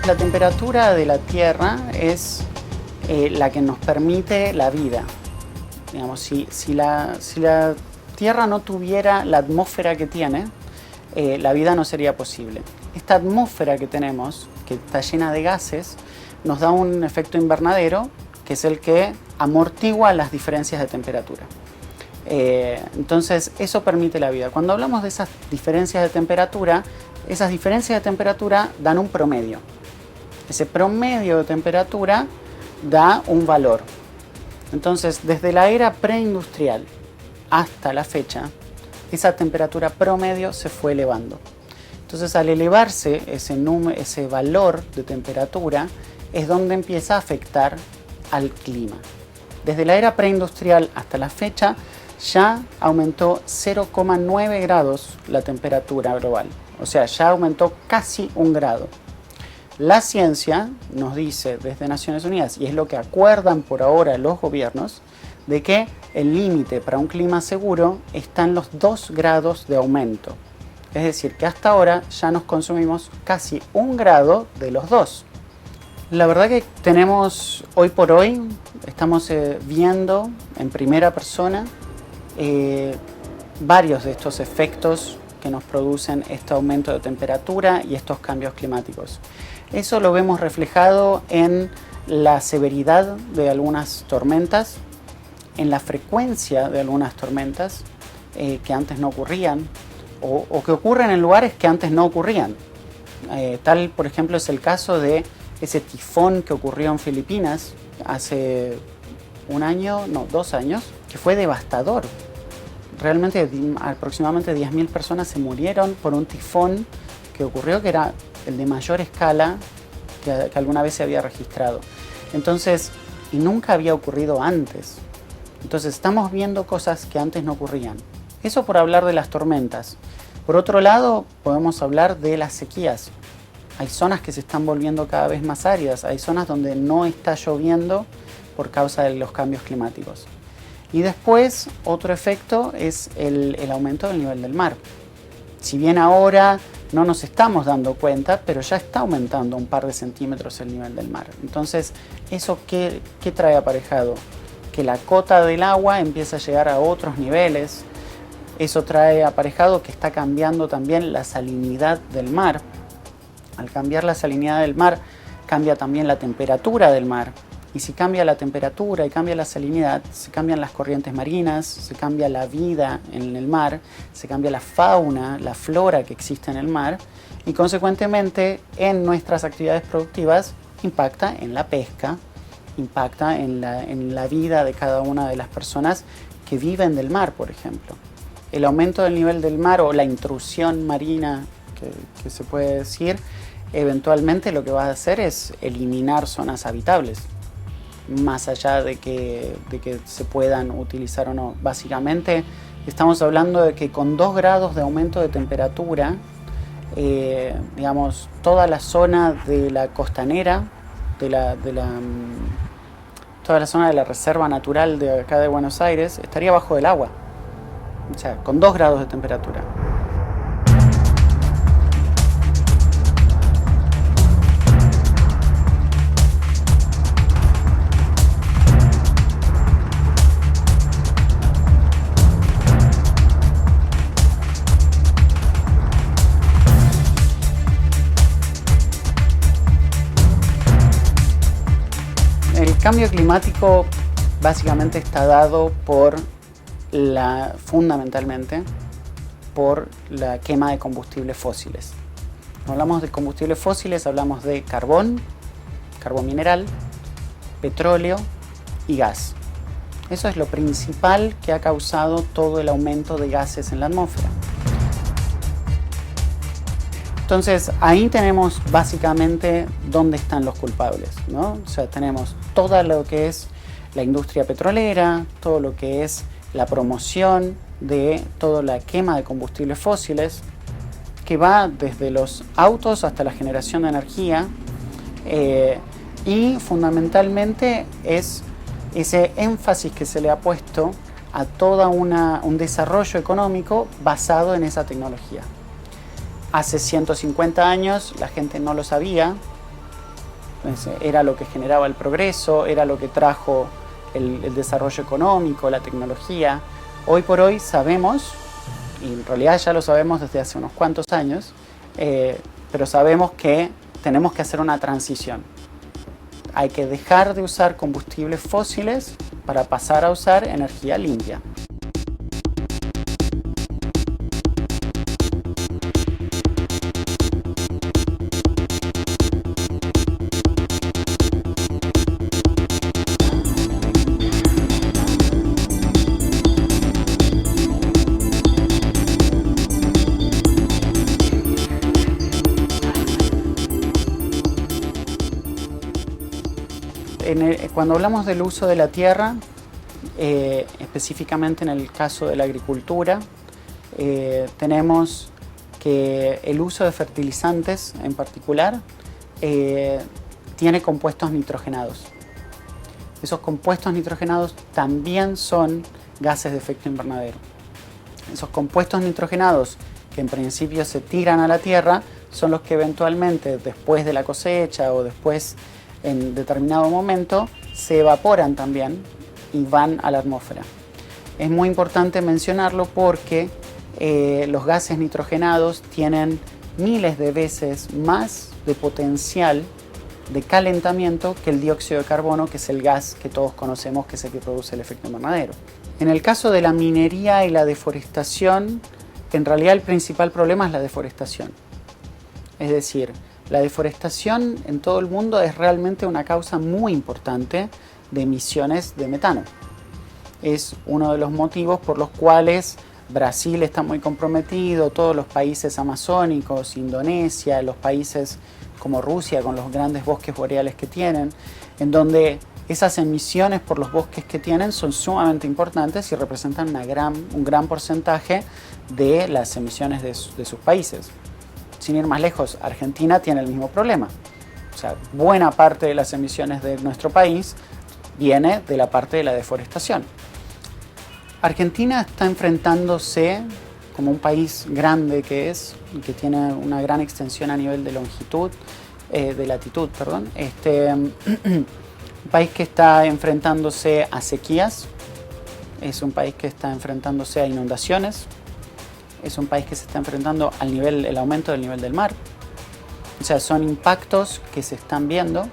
La temperatura de la Tierra es la que nos permite la vida. Digamos, si la Tierra no tuviera la atmósfera que tiene, la vida no sería posible. Esta atmósfera que tenemos, que está llena de gases, nos da un efecto invernadero, que es el que amortigua las diferencias de temperatura. Entonces, eso permite la vida. Cuando hablamos de esas diferencias de temperatura, esas diferencias de temperatura dan un promedio. Ese promedio de temperatura da un valor. Entonces, desde la era preindustrial hasta la fecha, esa temperatura promedio se fue elevando. Entonces, al elevarse ese valor de temperatura, es donde empieza a afectar al clima. Desde la era preindustrial hasta la fecha, ya aumentó 0,9 grados la temperatura global. O sea, ya aumentó casi 1 grado. La ciencia nos dice desde Naciones Unidas, y es lo que acuerdan por ahora los gobiernos, de que el límite para un clima seguro está en los 2 grados de aumento. Es decir, que hasta ahora ya nos consumimos casi 1 grado de los 2. La verdad que tenemos, hoy por hoy, estamos viendo en primera persona varios de estos efectos que nos producen este aumento de temperatura y estos cambios climáticos. Eso lo vemos reflejado en la severidad de algunas tormentas, en la frecuencia de algunas tormentas que antes no ocurrían o que ocurren en lugares que antes no ocurrían. Tal, por ejemplo, es el caso de ese tifón que ocurrió en Filipinas hace 2 años, que fue devastador. Realmente aproximadamente 10.000 personas se murieron por un tifón que ocurrió, que era el de mayor escala que alguna vez se había registrado. Entonces, y nunca había ocurrido antes. Entonces, estamos viendo cosas que antes no ocurrían. Eso por hablar de las tormentas. Por otro lado, podemos hablar de las sequías. Hay zonas que se están volviendo cada vez más áridas. Hay zonas donde no está lloviendo por causa de los cambios climáticos. Y después, otro efecto es el aumento del nivel del mar. Si bien ahora no nos estamos dando cuenta, pero ya está aumentando un par de centímetros el nivel del mar. Entonces, ¿eso qué trae aparejado? Que la cota del agua empieza a llegar a otros niveles. Eso trae aparejado que está cambiando también la salinidad del mar. Al cambiar la salinidad del mar, cambia también la temperatura del mar. Y si cambia la temperatura y cambia la salinidad, se cambian las corrientes marinas, se cambia la vida en el mar, se cambia la fauna, la flora que existe en el mar y consecuentemente en nuestras actividades productivas impacta en la pesca, impacta en la vida de cada una de las personas que viven del mar, por ejemplo. El aumento del nivel del mar o la intrusión marina, que se puede decir, eventualmente lo que va a hacer es eliminar zonas habitables, más allá de que se puedan utilizar o no. Básicamente estamos hablando de que con 2 grados de aumento de temperatura, digamos, toda la zona de la costanera, toda la zona de la reserva natural de acá de Buenos Aires estaría bajo el agua, o sea, con 2 grados de temperatura. El cambio climático básicamente está dado fundamentalmente por la quema de combustibles fósiles. Cuando hablamos de combustibles fósiles hablamos de carbón mineral, petróleo y gas. Eso es lo principal que ha causado todo el aumento de gases en la atmósfera. Entonces, ahí tenemos básicamente dónde están los culpables, ¿no? O sea, tenemos todo lo que es la industria petrolera, todo lo que es la promoción de toda la quema de combustibles fósiles, que va desde los autos hasta la generación de energía, y fundamentalmente es ese énfasis que se le ha puesto a todo un desarrollo económico basado en esa tecnología. Hace 150 años la gente no lo sabía, Era lo que generaba el progreso, era lo que trajo el desarrollo económico, la tecnología. Hoy por hoy sabemos, y en realidad ya lo sabemos desde hace unos cuantos años, pero sabemos que tenemos que hacer una transición. Hay que dejar de usar combustibles fósiles para pasar a usar energía limpia. Cuando hablamos del uso de la tierra, específicamente en el caso de la agricultura, tenemos que el uso de fertilizantes en particular tiene compuestos nitrogenados. Esos compuestos nitrogenados también son gases de efecto invernadero. Esos compuestos nitrogenados que en principio se tiran a la tierra son los que eventualmente después de la cosecha o después en determinado momento se evaporan también y van a la atmósfera. Es muy importante mencionarlo porque los gases nitrogenados tienen miles de veces más de potencial de calentamiento que el dióxido de carbono, que es el gas que todos conocemos, que es el que produce el efecto invernadero. En el caso de la minería y la deforestación, en realidad el principal problema es la deforestación. Es decir, la deforestación en todo el mundo es realmente una causa muy importante de emisiones de metano. Es uno de los motivos por los cuales Brasil está muy comprometido, todos los países amazónicos, Indonesia, los países como Rusia con los grandes bosques boreales que tienen, en donde esas emisiones por los bosques que tienen son sumamente importantes y representan un gran porcentaje de las emisiones de sus países. Sin ir más lejos, Argentina tiene el mismo problema. O sea, buena parte de las emisiones de nuestro país viene de la parte de la deforestación. Argentina está enfrentándose, como un país grande que es, que tiene una gran extensión a nivel de latitud, un país que está enfrentándose a sequías, es un país que está enfrentándose a inundaciones, es un país que se está enfrentando el aumento del nivel del mar. O sea, son impactos que se están viendo.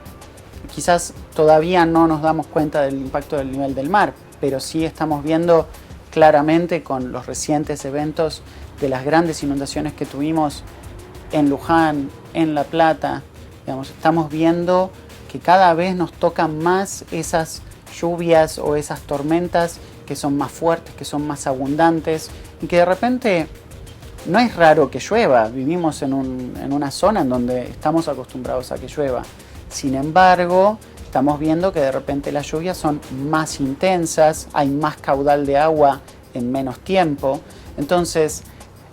Quizás todavía no nos damos cuenta del impacto del nivel del mar, pero sí estamos viendo claramente con los recientes eventos de las grandes inundaciones que tuvimos en Luján, en La Plata. Estamos viendo que cada vez nos tocan más esas lluvias o esas tormentas que son más fuertes, que son más abundantes y que de repente no es raro que llueva. Vivimos en una zona en donde estamos acostumbrados a que llueva. Sin embargo, estamos viendo que de repente las lluvias son más intensas, hay más caudal de agua en menos tiempo. Entonces,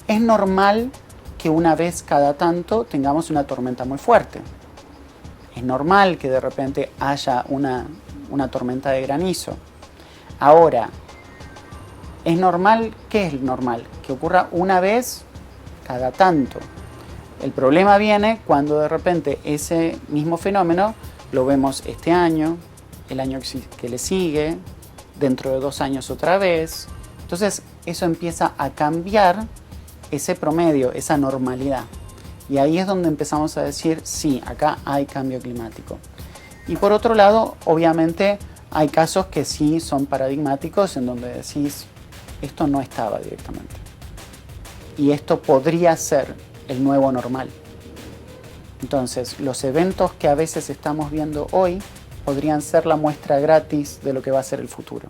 es normal que una vez cada tanto tengamos una tormenta muy fuerte. Es normal que de repente haya una tormenta de granizo. Ahora, ¿es normal? ¿Qué es normal? Que ocurra una vez cada tanto. El problema viene cuando de repente ese mismo fenómeno lo vemos este año, el año que le sigue, dentro de 2 años otra vez. Entonces eso empieza a cambiar ese promedio, esa normalidad. Y ahí es donde empezamos a decir, sí, acá hay cambio climático. Y por otro lado, obviamente, hay casos que sí son paradigmáticos en donde decís, esto no estaba directamente. Y esto podría ser el nuevo normal. Entonces, los eventos que a veces estamos viendo hoy podrían ser la muestra gratis de lo que va a ser el futuro.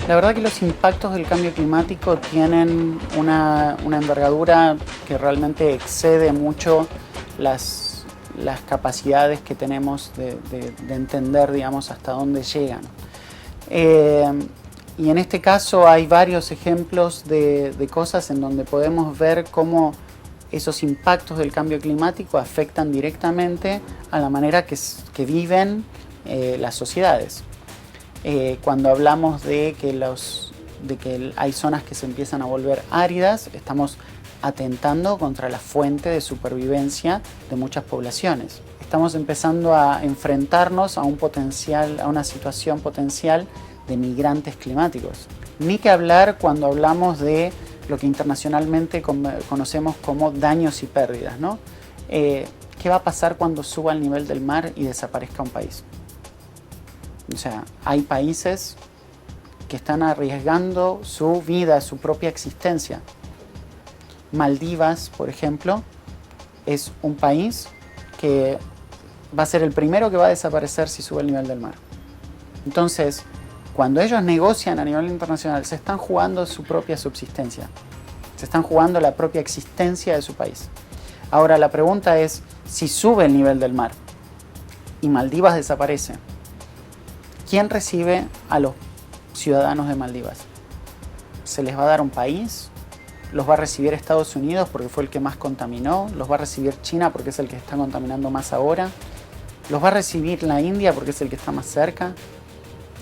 La verdad que los impactos del cambio climático tienen una envergadura que realmente excede mucho las capacidades que tenemos de entender, digamos, hasta dónde llegan. Y en este caso hay varios ejemplos de cosas en donde podemos ver cómo esos impactos del cambio climático afectan directamente a la manera que viven las sociedades. Cuando hablamos de que hay zonas que se empiezan a volver áridas, estamos atentando contra la fuente de supervivencia de muchas poblaciones. Estamos empezando a enfrentarnos a una situación potencial de migrantes climáticos. Ni que hablar cuando hablamos de lo que internacionalmente conocemos como daños y pérdidas, ¿no? ¿Qué va a pasar cuando suba el nivel del mar y desaparezca un país? O sea, hay países que están arriesgando su vida, su propia existencia. Maldivas, por ejemplo, es un país que va a ser el primero que va a desaparecer si sube el nivel del mar. Entonces, cuando ellos negocian a nivel internacional, se están jugando su propia subsistencia. Se están jugando la propia existencia de su país. Ahora, la pregunta es, si sube el nivel del mar y Maldivas desaparece, ¿quién recibe a los ciudadanos de Maldivas? ¿Se les va a dar un país? ¿Los va a recibir Estados Unidos porque fue el que más contaminó? ¿Los va a recibir China porque es el que está contaminando más ahora? ¿Los va a recibir la India porque es el que está más cerca?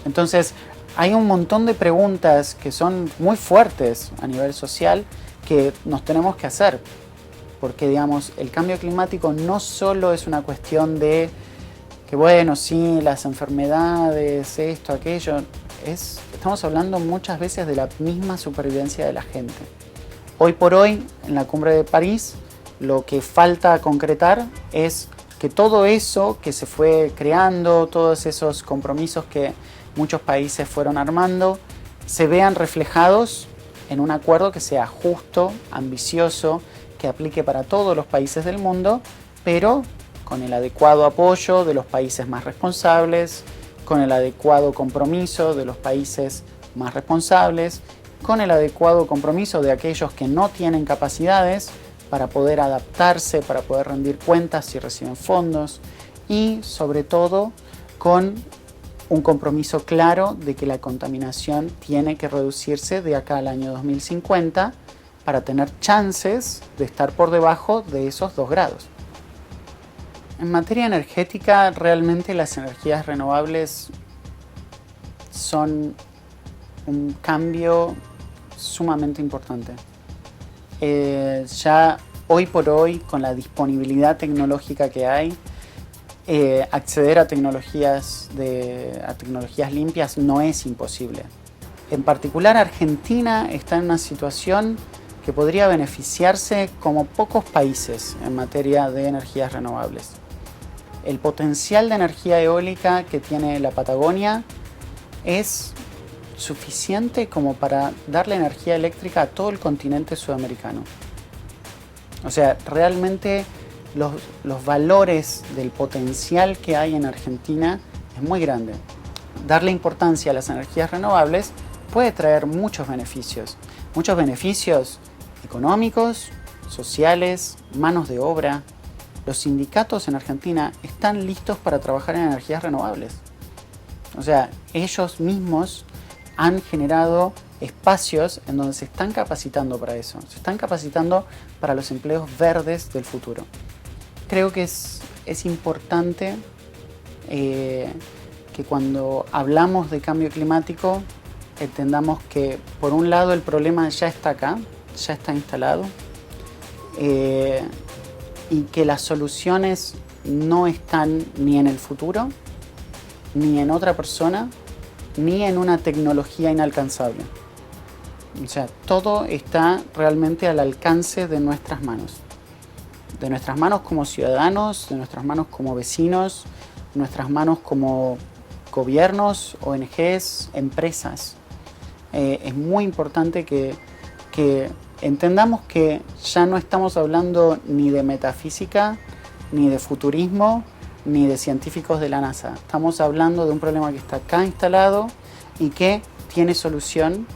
Entonces, hay un montón de preguntas que son muy fuertes a nivel social que nos tenemos que hacer. Porque, digamos, el cambio climático no solo es una cuestión de que, bueno, sí, las enfermedades, esto, aquello. Estamos hablando muchas veces de la misma supervivencia de la gente. Hoy por hoy, en la Cumbre de París, lo que falta concretar es que todo eso que se fue creando, todos esos compromisos que muchos países fueron armando, se vean reflejados en un acuerdo que sea justo, ambicioso, que aplique para todos los países del mundo, pero con el adecuado apoyo de los países más responsables, con el adecuado compromiso de los países más responsables, con el adecuado compromiso de aquellos que no tienen capacidades para poder adaptarse, para poder rendir cuentas si reciben fondos y, sobre todo, con un compromiso claro de que la contaminación tiene que reducirse de acá al año 2050 para tener chances de estar por debajo de esos 2 grados. En materia energética, realmente las energías renovables son un cambio sumamente importante. Ya hoy por hoy, con la disponibilidad tecnológica que hay, acceder a tecnologías limpias no es imposible. En particular, Argentina está en una situación que podría beneficiarse como pocos países en materia de energías renovables. El potencial de energía eólica que tiene la Patagonia es suficiente como para darle energía eléctrica a todo el continente sudamericano. O sea, realmente los valores del potencial que hay en Argentina es muy grande. Darle importancia a las energías renovables puede traer muchos beneficios económicos, sociales, manos de obra. Los sindicatos en Argentina están listos para trabajar en energías renovables. O sea, ellos mismos han generado espacios en donde se están capacitando para eso. Se están capacitando para los empleos verdes del futuro. Creo que es importante que cuando hablamos de cambio climático entendamos que, por un lado, el problema ya está acá, ya está instalado, y que las soluciones no están ni en el futuro, ni en otra persona, ni en una tecnología inalcanzable. O sea, todo está realmente al alcance de nuestras manos. De nuestras manos como ciudadanos, de nuestras manos como vecinos, de nuestras manos como gobiernos, ONGs, empresas. Es muy importante que entendamos que ya no estamos hablando ni de metafísica, ni de futurismo, ni de científicos de la NASA. Estamos hablando de un problema que está acá instalado y que tiene solución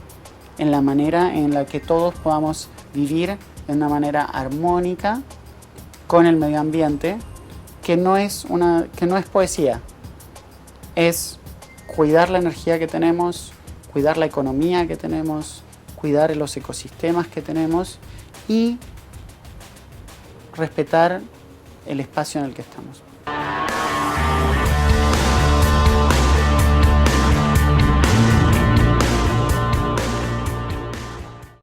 en la manera en la que todos podamos vivir de una manera armónica con el medio ambiente, que no es poesía, es cuidar la energía que tenemos, cuidar la economía que tenemos, cuidar los ecosistemas que tenemos y respetar el espacio en el que estamos.